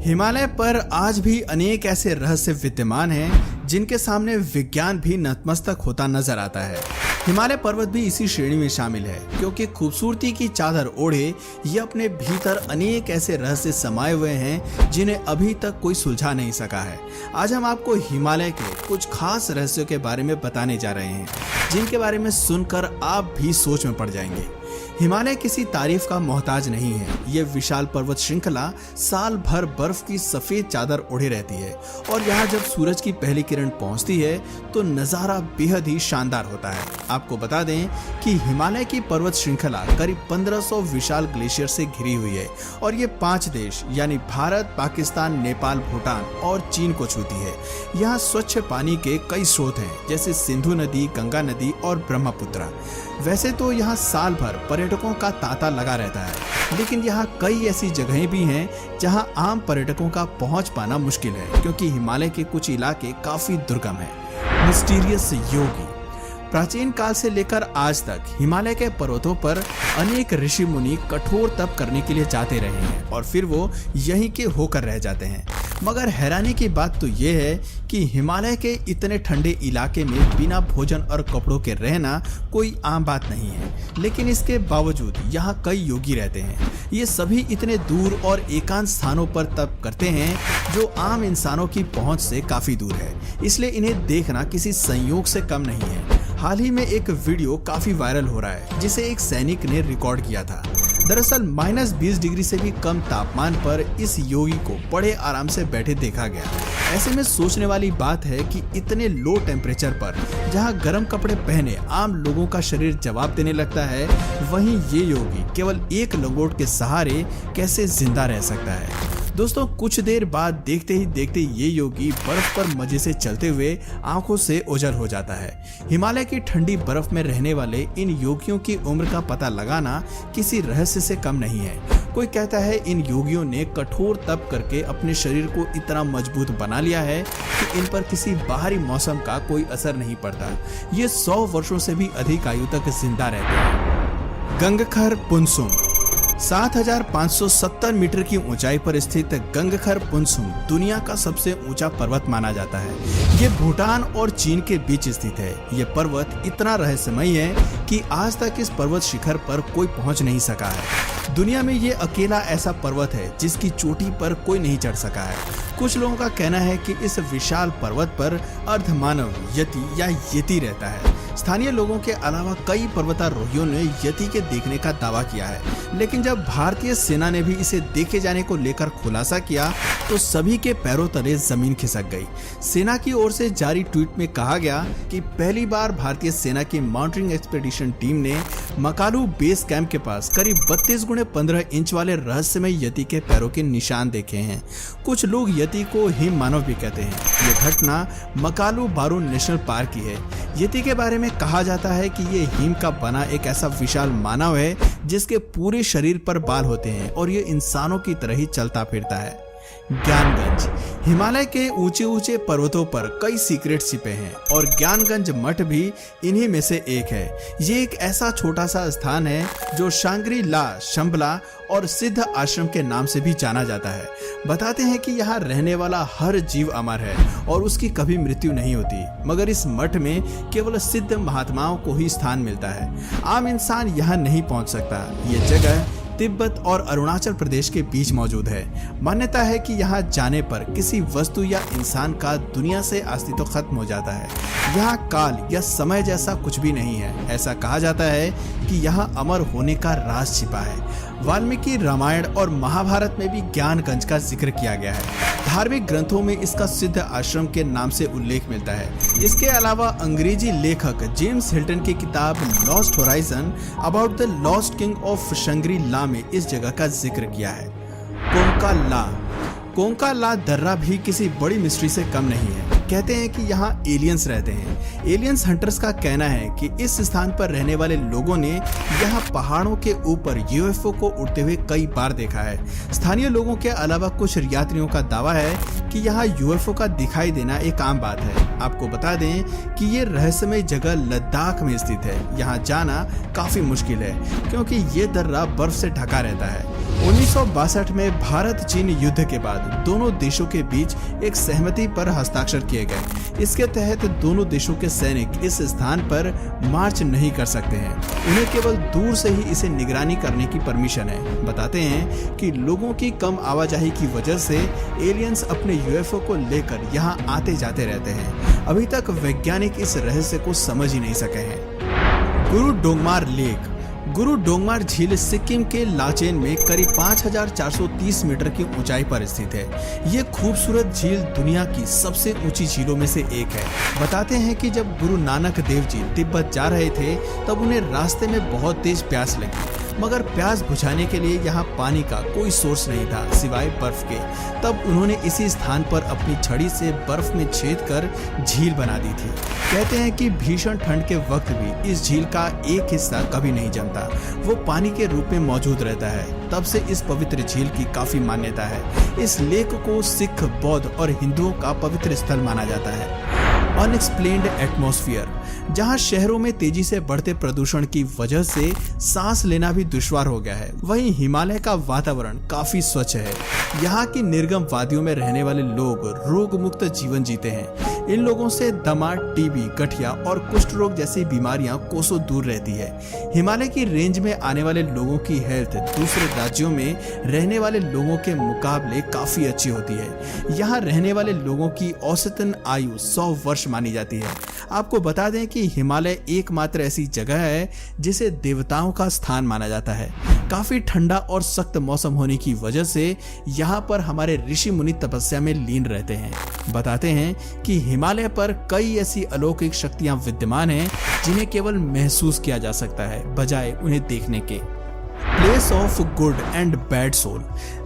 हिमालय पर आज भी अनेक ऐसे रहस्य विद्यमान हैं जिनके सामने विज्ञान भी नतमस्तक होता नजर आता है। हिमालय पर्वत भी इसी श्रेणी में शामिल है क्योंकि खूबसूरती की चादर ओढ़े ये अपने भीतर अनेक ऐसे रहस्य समाये हुए हैं जिन्हें अभी तक कोई सुलझा नहीं सका है। आज हम आपको हिमालय के कुछ खास रहस्यों के बारे में बताने जा रहे हैं जिनके बारे में सुनकर आप भी सोच में पड़ जाएंगे। हिमालय किसी तारीफ का मोहताज नहीं है। ये विशाल पर्वत श्रृंखला साल भर बर्फ की सफेद चादर ओढ़े रहती है और यहाँ जब सूरज की पहली किरण पहुँचती है तो नज़ारा बेहद ही शानदार होता है। आपको बता दें कि हिमालय की पर्वत श्रृंखला करीब 1500 विशाल ग्लेशियर से घिरी हुई है और ये 5 देश यानी भारत, पाकिस्तान, नेपाल, भूटान और चीन को छूती है। यहाँ स्वच्छ पानी के कई स्रोत हैं जैसे सिंधु नदी, गंगा नदी और ब्रह्मपुत्र। वैसे तो यहाँ साल भर पर्यटकों का तांता लगा रहता है, लेकिन यहाँ कई ऐसी जगहें भी हैं जहाँ आम पर्यटकों का पहुँच पाना मुश्किल है क्योंकि हिमालय के कुछ इलाके काफी दुर्गम हैं। मिस्टीरियस योगी। प्राचीन काल से लेकर आज तक हिमालय के पर्वतों पर अनेक ऋषि मुनि कठोर तप करने के लिए जाते रहे हैं और फिर वो यहीं के होकर रह जाते हैं। मगर हैरानी की बात तो ये है कि हिमालय के इतने ठंडे इलाके में बिना भोजन और कपड़ों के रहना कोई आम बात नहीं है, लेकिन इसके बावजूद यहाँ कई योगी रहते हैं। ये सभी इतने दूर और एकांत स्थानों पर तप करते हैं जो आम इंसानों की पहुंच से काफी दूर है, इसलिए इन्हें देखना किसी संयोग से कम नहीं है। हाल ही में एक वीडियो काफी वायरल हो रहा है जिसे एक सैनिक ने रिकॉर्ड किया था। दरअसल -20 डिग्री से भी कम तापमान पर इस योगी को बड़े आराम से बैठे देखा गया। ऐसे में सोचने वाली बात है कि इतने लो टेम्परेचर पर जहां गर्म कपड़े पहने आम लोगों का शरीर जवाब देने लगता है, वहीं ये योगी केवल एक लंगोट के सहारे कैसे जिंदा रह सकता है। दोस्तों, कुछ देर बाद देखते ही देखते ये योगी बर्फ पर मजे से चलते हुए आंखों से ओझल हो जाता है। हिमालय की ठंडी बर्फ में रहने वाले इन योगियों की उम्र का पता लगाना किसी रहस्य से कम नहीं है। कोई कहता है इन योगियों ने कठोर तप करके अपने शरीर को इतना मजबूत बना लिया है कि इन पर किसी बाहरी मौसम का कोई असर नहीं पड़ता। ये 100 वर्षों से भी अधिक आयु तक जिंदा रहते हैं। गंगखर पुनसुम। 7570 मीटर की ऊंचाई पर स्थित गंगखर पुनसुम दुनिया का सबसे ऊंचा पर्वत माना जाता है। ये भूटान और चीन के बीच स्थित है। ये पर्वत इतना रहस्यमय है कि आज तक इस पर्वत शिखर पर कोई पहुंच नहीं सका है। दुनिया में ये अकेला ऐसा पर्वत है जिसकी चोटी पर कोई नहीं चढ़ सका है। कुछ लोगों का कहना है कि इस विशाल पर्वत पर अर्धमानव यति या येती रहता है। स्थानीय लोगों के अलावा कई पर्वतारोहियों ने यति के देखने का दावा किया है, लेकिन जब भारतीय सेना ने भी इसे देखे जाने को लेकर खुलासा किया तो सभी के पैरों तले जमीन खिसक गई। सेना की ओर से जारी ट्वीट में कहा गया कि पहली बार भारतीय सेना की माउंटेनिंग एक्सपेडिशन टीम ने मकालू बेस कैंप के पास करीब 32x15 इंच वाले रहस्यमय यति के पैरों के निशान देखे हैं। कुछ लोग यति को हिम मानव भी कहते हैं। ये घटना मकालू बारू नेशनल पार्क की है। यति के बारे में कहा जाता है कि ये हिम का बना एक ऐसा विशाल मानव है जिसके पूरे शरीर पर बाल होते हैं और ये इंसानों की तरह ही चलता फिरता है। ज्ञानगंज। हिमालय के ऊंचे ऊंचे पर्वतों पर कई सीक्रेट छिपे हैं और ज्ञानगंज मठ भी इन्हीं में से एक है। ये एक ऐसा छोटा सा स्थान है जो शांग्री ला, शंबला और सिद्ध आश्रम के नाम से भी जाना जाता है। बताते हैं कि यहाँ रहने वाला हर जीव अमर है और उसकी कभी मृत्यु नहीं होती, मगर इस मठ में केवल सिद्ध महात्माओं को ही स्थान मिलता है। आम इंसान यहाँ नहीं पहुँच सकता। ये जगह तिब्बत और अरुणाचल प्रदेश के बीच मौजूद है। मान्यता है कि यहाँ जाने पर किसी वस्तु या इंसान का दुनिया से अस्तित्व खत्म हो जाता है। यहाँ काल या समय जैसा कुछ भी नहीं है। ऐसा कहा जाता है कि यहाँ अमर होने का राज छिपा है। वाल्मीकि रामायण और महाभारत में भी ज्ञानगंज का जिक्र किया गया है। धार्मिक ग्रंथों में इसका सिद्ध आश्रम के नाम से उल्लेख मिलता है। इसके अलावा अंग्रेजी लेखक जेम्स हिल्टन की किताब Lost Horizon about the lost king of Shangri La में इस जगह का जिक्र किया है। कोंका ला दर्रा भी किसी बड़ी मिस्ट्री से कम नहीं है। कहते हैं कि यहाँ एलियंस रहते हैं। एलियंस हंटर्स का कहना है कि इस स्थान पर रहने वाले लोगों ने यहाँ पहाड़ों के ऊपर यूएफओ को उड़ते हुए कई बार देखा है। स्थानीय लोगों के अलावा कुछ यात्रियों का दावा है कि यहाँ यूएफओ का दिखाई देना एक आम बात है। आपको बता दें कि ये रहस्यमय जगह लद्दाख में स्थित है। यहाँ जाना काफी मुश्किल है क्योंकि ये दर्रा बर्फ से ढका रहता है। 1962 में भारत चीन युद्ध के बाद दोनों देशों के बीच एक सहमति पर हस्ताक्षर किए गए। इसके तहत दोनों देशों के सैनिक इस स्थान पर मार्च नहीं कर सकते हैं। उन्हें केवल दूर से ही इसे निगरानी करने की परमिशन है। बताते हैं कि लोगों की कम आवाजाही की वजह से एलियंस अपने यूएफओ को लेकर यहाँ आते जाते रहते हैं। अभी तक वैज्ञानिक इस रहस्य को समझ ही नहीं सके हैं। गुरु डोंगमार लेक। गुरु डोंगमार झील सिक्किम के लाचेन में करीब 5430 मीटर की ऊंचाई पर स्थित है। ये खूबसूरत झील दुनिया की सबसे ऊंची झीलों में से एक है। बताते हैं कि जब गुरु नानक देव जी तिब्बत जा रहे थे तब उन्हें रास्ते में बहुत तेज प्यास लगी, मगर प्यास बुझाने के लिए यहाँ पानी का कोई सोर्स नहीं था सिवाय बर्फ के। तब उन्होंने इसी स्थान पर अपनी छड़ी से बर्फ में छेद कर झील बना दी थी। कहते हैं कि भीषण ठंड के वक्त भी इस झील का एक हिस्सा कभी नहीं जमता, वो पानी के रूप में मौजूद रहता है। तब से इस पवित्र झील की काफी मान्यता है। इस लेक को सिख, बौद्ध और हिंदुओं का पवित्र स्थल माना जाता है। अनएक्सप्लेन्ड एटमॉस्फेयर, जहां शहरों में तेजी से बढ़ते प्रदूषण की वजह से सांस लेना भी दुश्वार हो गया है, वहीं हिमालय का वातावरण काफी स्वच्छ है। यहाँ की निर्गम वादियों में रहने वाले लोग रोग मुक्त जीवन जीते हैं। इन लोगों से दमा, टीबी, गठिया और कुष्ठ रोग जैसी बीमारियां कोसों दूर रहती है। हिमालय की रेंज में आने वाले लोगों की हेल्थ दूसरे राज्यों में रहने वाले लोगों के मुकाबले काफी अच्छी होती है। यहाँ रहने वाले लोगों की औसतन आयु 100 वर्ष मानी जाती है। आपको बता दें कि हिमालय एकमात्र ऐसी जगह है जिसे देवताओं का स्थान माना जाता है। काफी ठंडा और सख्त मौसम होने की वजह से यहाँ पर हमारे ऋषि मुनि तपस्या में लीन रहते हैं। बताते हैं कि हिमालय पर कई ऐसी अलौकिक शक्तियां विद्यमान हैं जिन्हें केवल महसूस किया जा सकता है बजाय उन्हें देखने के। Place of good and bad soul.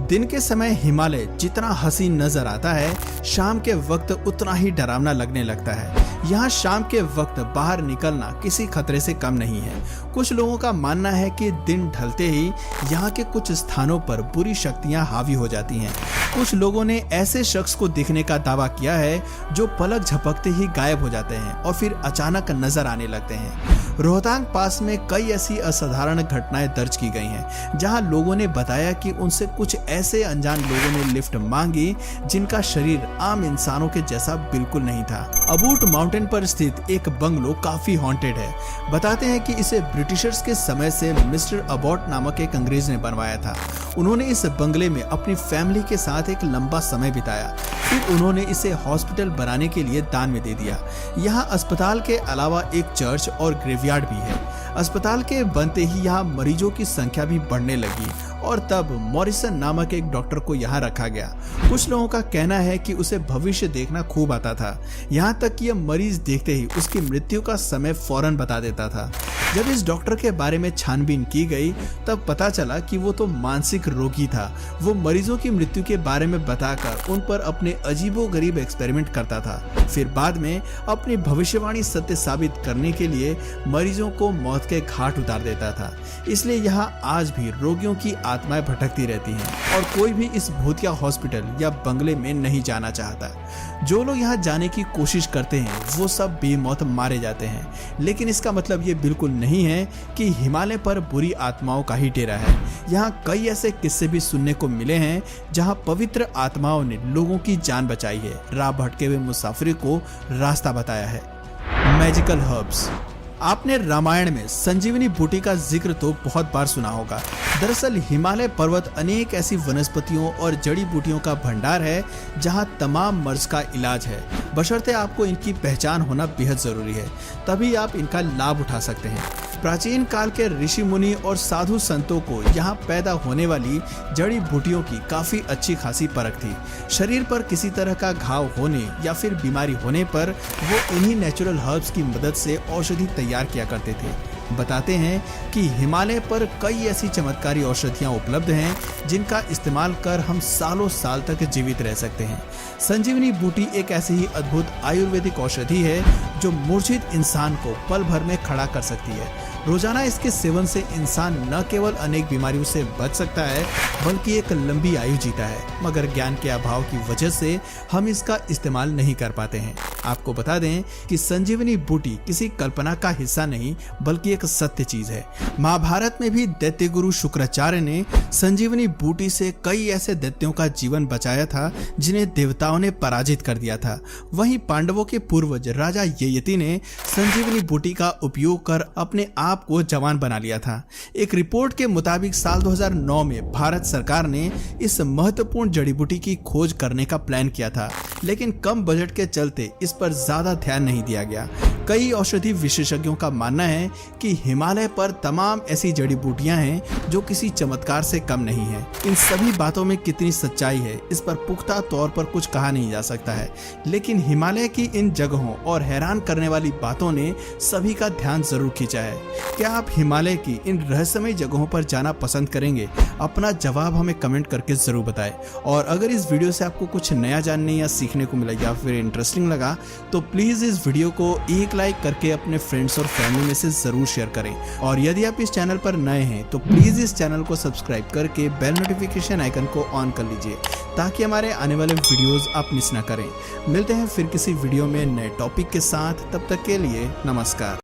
दिन के समय हिमालय जितना हसीन नजर आता है, शाम के वक्त उतना ही डरावना लगने लगता है। यहाँ शाम के वक्त बाहर निकलना किसी खतरे से कम नहीं है। कुछ लोगों का मानना है कि दिन ढलते ही यहाँ के कुछ स्थानों पर बुरी शक्तियाँ हावी हो जाती हैं। कुछ लोगों ने ऐसे शख्स को देखने का दावा किया है जो पलक झपकते ही गायब हो जाते हैं और फिर अचानक नजर आने लगते हैं। रोहतांग पास में कई ऐसी असाधारण घटनाएं दर्ज की गई हैं, जहां लोगों ने बताया कि उनसे कुछ ऐसे अनजान लोगों ने लिफ्ट मांगी जिनका शरीर आम इंसानों के जैसा बिल्कुल नहीं था। अबूट माउंटेन पर स्थित एक बंगलो काफी हॉन्टेड है। बताते हैं कि इसे ब्रिटिशर्स के समय से मिस्टर अबॉट नामक एक अंग्रेज ने बनवाया था। उन्होंने इस बंगले में अपनी फैमिली के साथ एक लंबा समय बिताया, फिर उन्होंने इसे हॉस्पिटल बनाने के लिए दान में दे दिया। यहाँ अस्पताल के अलावा एक चर्च और ग्रेवयार्ड भी है। अस्पताल के बनते ही यहाँ मरीजों की संख्या भी बढ़ने लगी और तब मॉरिसन नामक एक डॉक्टर को यहाँ रखा गया। कुछ लोगों का कहना है कि उसे भविष्य देखना खूब आता था, यहाँ तक कि यह मरीज देखते ही उसकी मृत्यु का समय फौरन बता देता था। जब इस डॉक्टर के बारे में छानबीन की गई तब पता चला कि वो तो मानसिक रोगी था। वो मरीजों की मृत्यु के बारे में बताकर उन पर अपने अजीबोगरीब एक्सपेरिमेंट करता था, फिर बाद में अपनी भविष्यवाणी सत्य साबित करने के लिए मरीजों को मौत के घाट उतार देता था। इसलिए यहाँ आज भी रोगियों की आत्माएं भटकती रहती हैं और कोई भी इस भूतिया हॉस्पिटल या बंगले में नहीं जाना चाहता। जो लोग यहाँ जाने की कोशिश करते हैं वो सब बेमौत मारे जाते हैं। लेकिन इसका मतलब ये बिल्कुल नहीं है कि हिमालय पर बुरी आत्माओं का ही डेरा है। यहाँ कई ऐसे किस्से भी सुनने को मिले हैं जहाँ पवित्र आत्माओं ने लोगों की जान बचाई है, राह भटके हुए मुसाफिर को रास्ता बताया है। Magical herbs. आपने रामायण में संजीवनी बूटी का जिक्र तो बहुत बार सुना होगा। दरअसल हिमालय पर्वत अनेक ऐसी वनस्पतियों और जड़ी बूटियों का भंडार है जहां तमाम मर्ज का इलाज है, बशर्ते आपको इनकी पहचान होना बेहद जरूरी है, तभी आप इनका लाभ उठा सकते हैं। प्राचीन काल के ऋषि मुनि और साधु संतों को यहाँ पैदा होने वाली जड़ी बूटियों की काफी अच्छी खासी परख थी। शरीर पर किसी तरह का घाव होने या फिर बीमारी होने पर वो इन्हीं नेचुरल हर्ब्स की मदद से औषधि तैयार किया करते थे। बताते हैं कि हिमालय पर कई ऐसी चमत्कारी औषधियां उपलब्ध हैं जिनका इस्तेमाल कर हम सालों साल तक जीवित रह सकते हैं। संजीवनी बूटी एक ऐसी ही अद्भुत आयुर्वेदिक औषधि है जो मूर्छित इंसान को पल भर में खड़ा कर सकती है। रोजाना इसके सेवन से इंसान न केवल अनेक बीमारियों से बच सकता है बल्कि एक लंबी आयु जीता है, मगर ज्ञान के अभाव की वजह से हम इसका इस्तेमाल नहीं कर पाते हैं। आपको बता दें कि संजीवनी बूटी किसी कल्पना का हिस्सा नहीं बल्कि एक सत्य चीज है। महाभारत में भी दैत्य गुरु शुक्राचार्य ने संजीवनी बूटी से कई ऐसे दैत्यों का जीवन बचाया था जिन्हें देवताओं ने पराजित कर दिया था। वहीं पांडवों के पूर्वज राजा ययति ने संजीवनी बूटी का उपयोग कर अपने आप को जवान बना लिया था। एक रिपोर्ट के मुताबिक साल 2009 में भारत सरकार ने इस महत्वपूर्ण जड़ी बूटी की खोज करने का प्लान किया था, लेकिन कम बजट के चलते इस पर ज्यादा ध्यान नहीं दिया गया। कई औषधि विशेषज्ञों का मानना है कि हिमालय पर तमाम ऐसी जड़ी बूटियां हैं जो किसी चमत्कार से कम नहीं है। इन सभी बातों में कितनी सच्चाई है इस पर पुख्ता तौर पर कुछ कहा नहीं जा सकता है, लेकिन हिमालय की इन जगहों और हैरान करने वाली बातों ने सभी का ध्यान जरूर खींचा है। क्या आप हिमालय की इन रहस्यमय जगहों पर जाना पसंद करेंगे? अपना जवाब हमें कमेंट करके जरूर बताएं। और अगर इस वीडियो से आपको कुछ नया जानने या सीखने को मिला या फिर इंटरेस्टिंग लगा तो प्लीज इस वीडियो को एक लाइक करके अपने फ्रेंड्स और फैमिली में से जरूर शेयर करें। और यदि आप इस चैनल पर नए हैं तो प्लीज इस चैनल को सब्सक्राइब करके बेल नोटिफिकेशन आइकन को ऑन कर लीजिए ताकि हमारे आने वाले वीडियोस आप मिस ना करें। मिलते हैं फिर किसी वीडियो में नए टॉपिक के साथ, तब तक के लिए नमस्कार।